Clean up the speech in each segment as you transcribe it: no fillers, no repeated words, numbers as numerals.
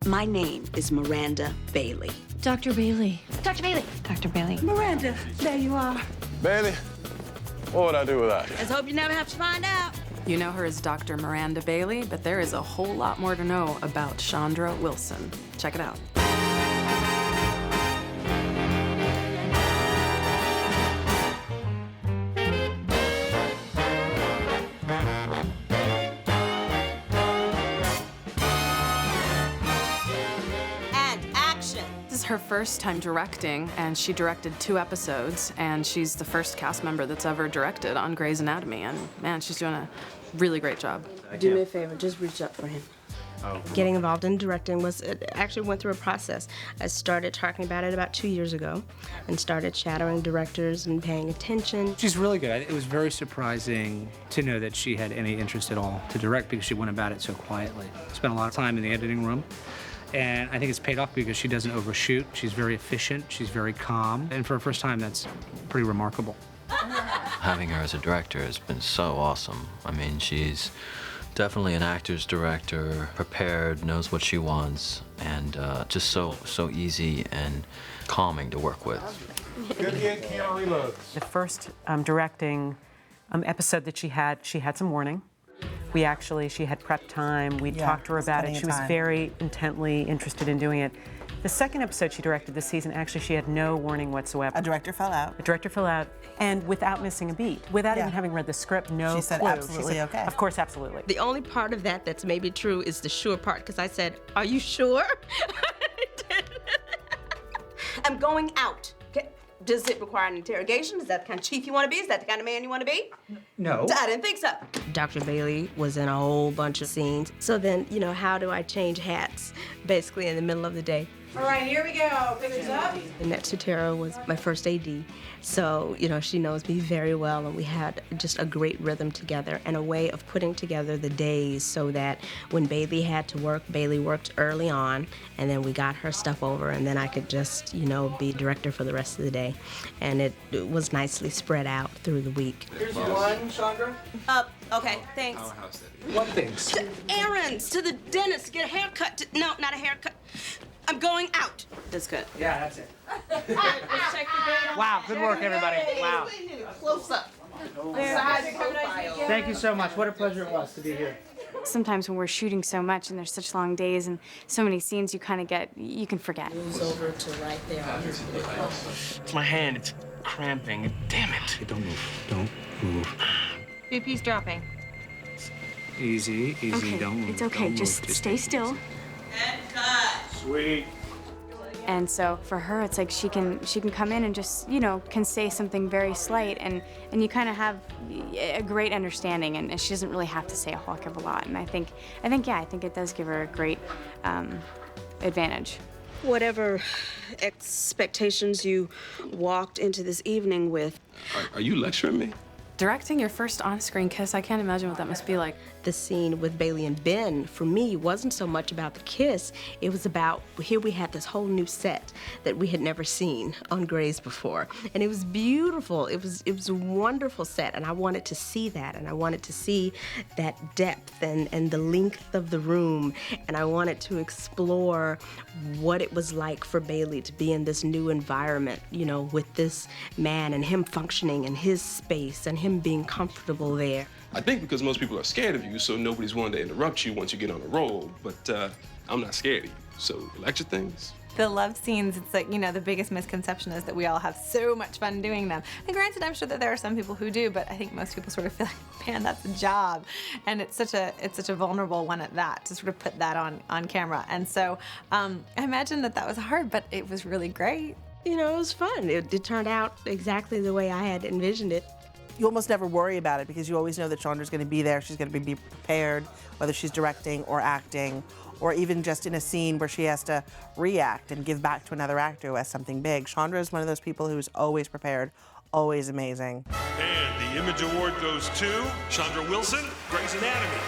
My name is Miranda Bailey. Dr. Bailey. Dr. Bailey. Dr. Bailey. Miranda, there you are. Bailey, what would I do without you? Let's hope you never have to find out. You know her as Dr. Miranda Bailey, but there is a whole lot more to know about Chandra Wilson. Check it out. And action. This is her first time directing, and she directed 2 episodes, and she's the first cast member that's ever directed on Grey's Anatomy, and man, she's doing a really great job. Do me a favor, just reach up for him. Oh. Getting involved in directing it actually went through a process. I started talking about it about 2 years ago and started shadowing directors and paying attention. She's really good. It was very surprising to know that she had any interest at all to direct because she went about it so quietly. Spent a lot of time in the editing room. And I think it's paid off because she doesn't overshoot. She's very efficient. She's very calm. And for her first time, that's pretty remarkable. Having her as a director has been so awesome. I mean, she's definitely an actor's director, prepared, knows what she wants, and just so easy and calming to work with. Good kid, can't reload. The first directing episode that she had some warning. She had prep time. We talked to her about it. She was very intently interested in doing it. The second episode she directed this season, actually, she had no warning whatsoever. A director fell out. The director fell out, and without missing a beat, without even having read the script, no She said clue. absolutely She said, okay. Of course, absolutely. The only part of that that's maybe true is the sure part, because I said, "Are you sure?" I'm going out. Okay. Does it require an interrogation? Is that the kind of chief you want to be? Is that the kind of man you want to be? No. I didn't think so. Dr. Bailey was in a whole bunch of scenes. So then, how do I change hats, basically in the middle of the day? All right, here we go. Pictures up. Annette Sotero was my first AD. So, she knows me very well, and we had just a great rhythm together and a way of putting together the days so that when Bailey had to work, Bailey worked early on, and then we got her stuff over, and then I could just, be director for the rest of the day. And it was nicely spread out through the week. Here's one, Chandra. Okay, thanks. What things? Errands, to the dentist, to get a haircut. No, not a haircut. I'm going out. That's good. Yeah, that's it. Check the date on Wow, good work, everybody. Wow. Close up. Thank you so much. What a pleasure it was to be here. Sometimes when we're shooting so much and there's such long days and so many scenes, you can forget. Moves over to right there on his It's my hand. It's cramping. Damn it. Don't move. Don't move. BP's dropping. Easy, Okay, don't move. it's okay. Don't Just move. stay still. Sweet. And so for her, it's like she can come in and just, can say something very slight, and you kind of have a great understanding, and she doesn't really have to say a whole heck of a lot. And I think it does give her a great advantage. Whatever expectations you walked into this evening with. Are you lecturing me? Directing your first on-screen kiss, I can't imagine what that must be like. The scene with Bailey and Ben, for me, wasn't so much about the kiss. It was about, here we had this whole new set that we had never seen on Grey's before. And it was beautiful. It was a wonderful set, and I wanted to see that, and I wanted to see that depth and the length of the room, and I wanted to explore what it was like for Bailey to be in this new environment, with this man and him functioning in his space and him being comfortable there. I think because most people are scared of you, so nobody's willing to interrupt you once you get on a roll. But I'm not scared of you. So lecture things. The love scenes, it's like, the biggest misconception is that we all have so much fun doing them. And granted, I'm sure that there are some people who do, but I think most people sort of feel like, man, that's a job. And it's such a vulnerable one at that, to sort of put that on camera. And so I imagine that was hard, but it was really great. It was fun. It turned out exactly the way I had envisioned it. You almost never worry about it because you always know that Chandra's going to be there. She's going to be prepared, whether she's directing or acting, or even just in a scene where she has to react and give back to another actor who has something big. Chandra is one of those people who's always prepared, always amazing. And the Image Award goes to Chandra Wilson, Grey's Anatomy.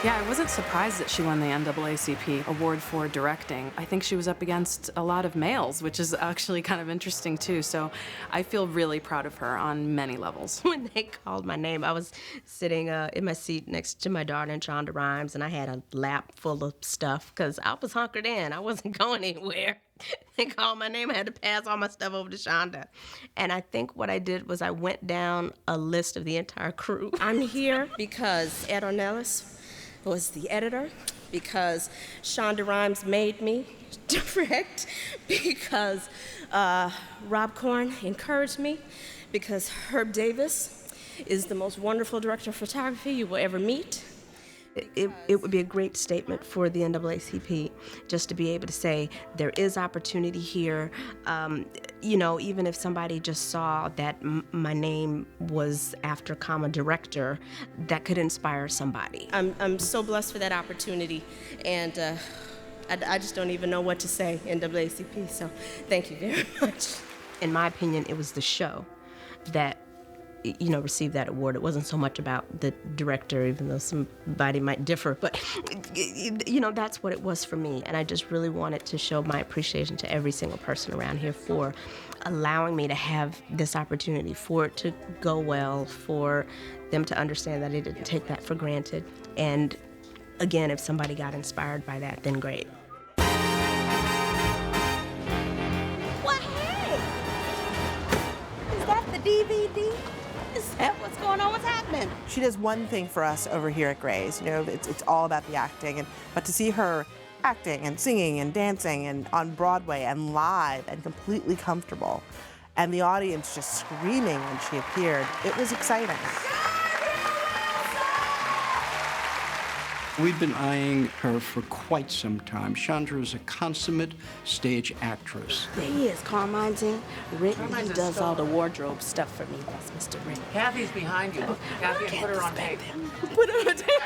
Yeah, I wasn't surprised that she won the NAACP award for directing. I think she was up against a lot of males, which is actually kind of interesting too. So I feel really proud of her on many levels. When they called my name, I was sitting in my seat next to my daughter and Chandra Rhimes, and I had a lap full of stuff because I was hunkered in. I wasn't going anywhere. They called my name. I had to pass all my stuff over to Chandra. And I think what I did was I went down a list of the entire crew. I'm here because Ed Ornelas was the editor, because Shonda Rhimes made me direct, because Rob Corn encouraged me, because Herb Davis is the most wonderful director of photography you will ever meet. It would be a great statement for the NAACP just to be able to say there is opportunity here. You know, even if somebody just saw that my name was after comma director, that could inspire somebody. I'm so blessed for that opportunity, and I just don't even know what to say, NAACP, so thank you very much. In my opinion, it was the show that received that award. It wasn't so much about the director, even though somebody might differ, but that's what it was for me. And I just really wanted to show my appreciation to every single person around here for allowing me to have this opportunity, for it to go well, for them to understand that I didn't take that for granted. And again, if somebody got inspired by that, then great. Well, hey! Is that the DVD? Is that what's going on? What's happening? She does one thing for us over here at Grey's. It's all about the acting, but to see her acting and singing and dancing and on Broadway and live and completely comfortable, and the audience just screaming when she appeared, it was exciting. We've been eyeing her for quite some time. Chandra is a consummate stage actress. There he is, Carmine's in. Rick, he does all the wardrobe stuff for me. That's Mr. Rick. Kathy's behind you. Kathy, put her on tape. Put her on tape.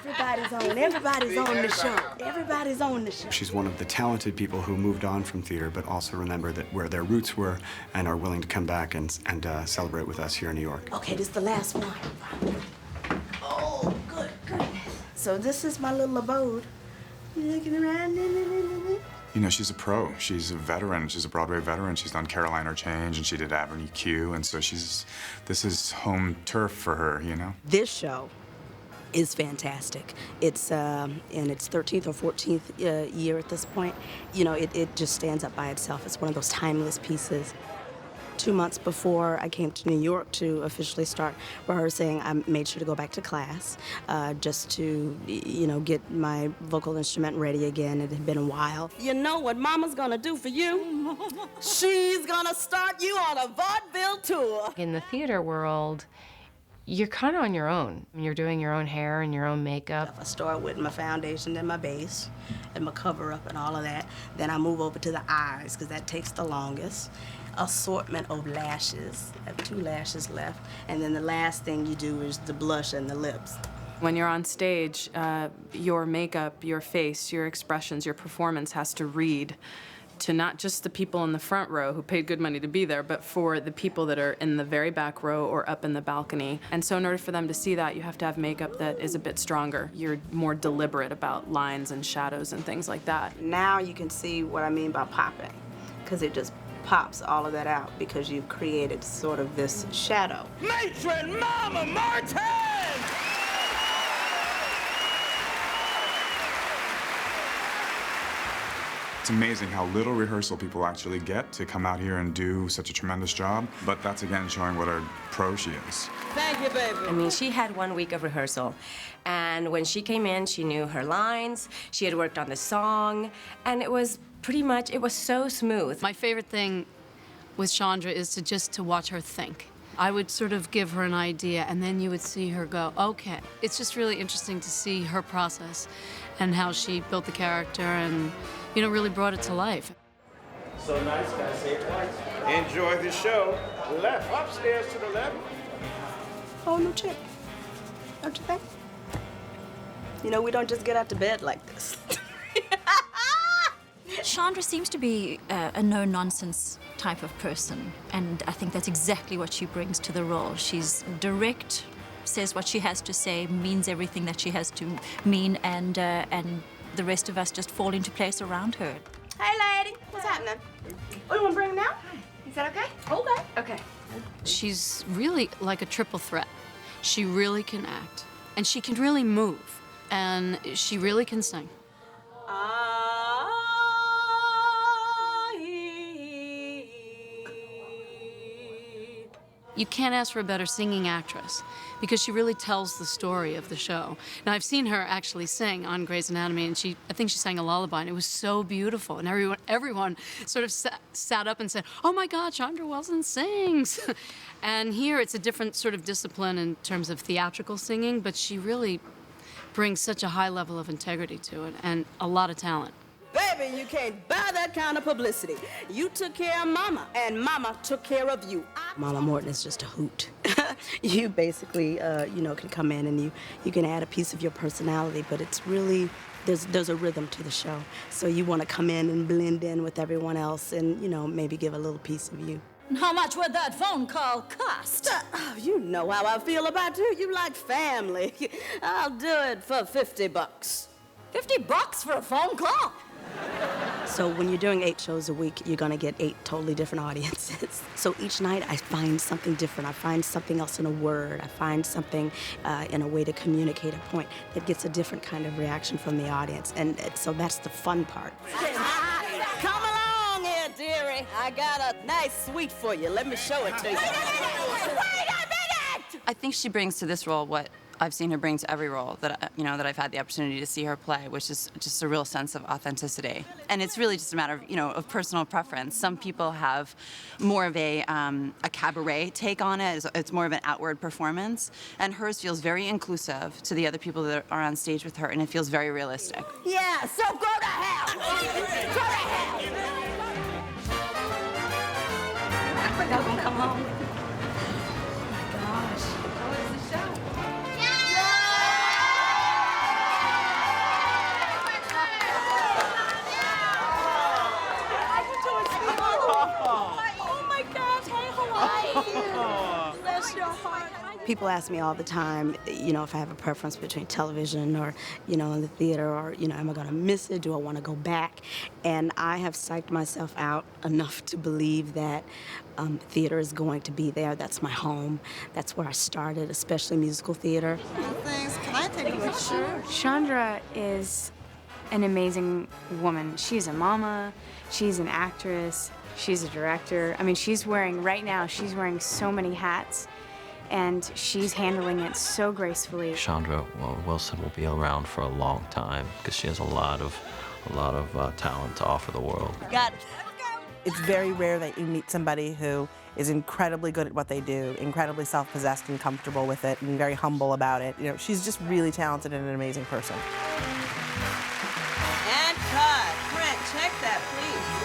Everybody's on the show. Everybody's on the show. She's one of the talented people who moved on from theater, but also remember that where their roots were and are willing to come back and celebrate with us here in New York. Okay, this is the last one. Oh, good goodness. So this is my little abode. Looking around. You know, she's a pro. She's a veteran. She's a Broadway veteran. She's done Caroline or Change, and she did Avenue Q, and so this is home turf for her, you know? This show is fantastic. It's in its 13th or 14th year at this point. It just stands up by itself. It's one of those timeless pieces. 2 months before I came to New York to officially start rehearsing, I made sure to go back to class just to, get my vocal instrument ready again. It had been a while. You know what Mama's gonna do for you? She's gonna start you on a vaudeville tour. In the theater world, you're kind of on your own. You're doing your own hair and your own makeup. I start with my foundation and my base and my cover-up and all of that. Then I move over to the eyes, because that takes the longest. Assortment of lashes. I have 2 lashes left. And then the last thing you do is the blush and the lips. When you're on stage, your makeup, your face, your expressions, your performance has to read to not just the people in the front row who paid good money to be there, but for the people that are in the very back row or up in the balcony. And so in order for them to see that, you have to have makeup that is a bit stronger. You're more deliberate about lines and shadows and things like that. Now you can see what I mean by popping, because it just pops all of that out because you've created sort of this shadow. Matron Mama Martin! It's amazing how little rehearsal people actually get to come out here and do such a tremendous job, but that's again showing what a pro she is. Thank you, baby. I mean, she had 1 week of rehearsal, and when she came in, she knew her lines, she had worked on the song, and it was so smooth. My favorite thing with Chandra is to watch her think. I would sort of give her an idea, and then you would see her go, okay. It's just really interesting to see her process and how she built the character and, really brought it to life. So nice, gotta say it twice. Enjoy the show. Left, upstairs to the left. Oh, no chick. Don't you think? We don't just get out to bed like this. Chandra seems to be a no-nonsense type of person, and I think that's exactly what she brings to the role. She's direct, says what she has to say, means everything that she has to mean, and the rest of us just fall into place around her. Hey, lady. What's happening? Oh, you want to bring him now? Is that okay? Okay. Okay. She's really like a triple threat. She really can act, and she can really move, and she really can sing. You can't ask for a better singing actress because she really tells the story of the show. Now, I've seen her actually sing on Grey's Anatomy, and I think she sang a lullaby, and it was so beautiful. And everyone sort of sat up and said, "Oh my God, Chandra Wilson sings." And here it's a different sort of discipline in terms of theatrical singing, but she really brings such a high level of integrity to it and a lot of talent. Baby, you can't buy that kind of publicity. You took care of Mama, and Mama took care of you. Mama Morton is just a hoot. You basically, can come in and you can add a piece of your personality, but it's really, there's a rhythm to the show. So you want to come in and blend in with everyone else and, maybe give a little piece of you. How much would that phone call cost? You know how I feel about you. You like family. I'll do it for $50. $50 for a phone call? So when you're doing 8 shows a week, you're gonna get 8 totally different audiences. So each night I find something different. I find something else in a word. I find something in a way to communicate a point that gets a different kind of reaction from the audience. And so that's the fun part. Come along here, dearie. I got a nice sweet for you. Let me show it to you. Wait a minute! I think she brings to this role what I've seen her bring to every role that I've had the opportunity to see her play, which is just a real sense of authenticity. And it's really just a matter of, of personal preference. Some people have more of a cabaret take on it. It's more of an outward performance. And hers feels very inclusive to the other people that are on stage with her, and it feels very realistic. Yeah, so go to hell! Go to hell! Y'all gonna come home? Oh my gosh. How was the show? People ask me all the time, if I have a preference between television or, in the theater or, am I going to miss it? Do I want to go back? And I have psyched myself out enough to believe that theater is going to be there. That's my home. That's where I started, especially musical theater. Can I take a picture? Sure. Chandra is an amazing woman. She's a mama, she's an actress, she's a director. I mean, right now, she's wearing so many hats, and she's handling it so gracefully. Chandra Wilson will be around for a long time because she has a lot of talent to offer the world. Got it. It's very rare that you meet somebody who is incredibly good at what they do, incredibly self-possessed and comfortable with it, and very humble about it. She's just really talented and an amazing person. And cut. Brent, check that, please.